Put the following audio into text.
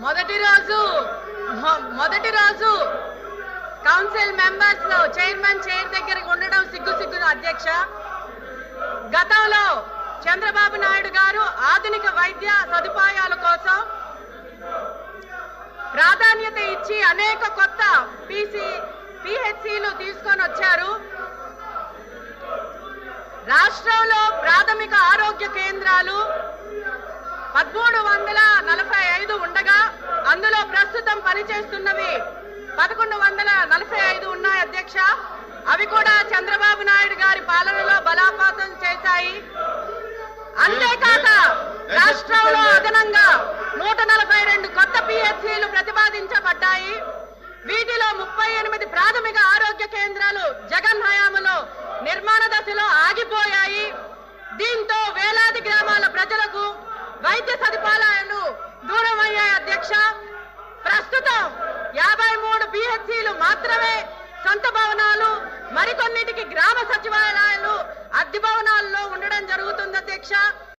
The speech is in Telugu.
మొదటి రోజు కౌన్సిల్ మెంబర్స్ చైర్మన్ చైర్ దగ్గరికి ఉండడం సిగ్గు అధ్యక్ష. గతంలో చంద్రబాబు నాయుడు గారు ఆధునిక వైద్య సదుపాయాల కోసం ప్రాధాన్యత ఇచ్చి అనేక కొత్త పిహెచ్సిలు తీసుకొని వచ్చారు. రాష్ట్రంలో ప్రాథమిక ఆరోగ్య కేంద్రాలు 1345 ఉండగా అందులో ప్రస్తుతం పనిచేస్తున్నవి 1145 ఉన్నాయి అధ్యక్ష. అవి కూడా చంద్రబాబు నాయుడు గారి పాలనలో బలోపేతం చేశాయి. అంతేకాక రాష్ట్రంలో అదనంగా 142 కొత్త పిహెచ్సిలు ప్రతిపాదించబడ్డాయి. వీటిలో 38 ప్రాథమిక ఆరోగ్య కేంద్రాలు జగన్ హయాంలో నిర్మాణ దశలో ఆగిపోయాయి. దీంతో వేలాది గ్రామాల ప్రజలకు వైద్య సదుపాయాలు దూరం అయ్యాయి అధ్యక్ష. ప్రస్తుతం 53 పిహెచ్సిలు మాత్రమే సొంత భవనాలు, మరికొన్నిటికి గ్రామ సచివాలయాలు అద్దె భవనాల్లో ఉండడం జరుగుతుంది అధ్యక్ష.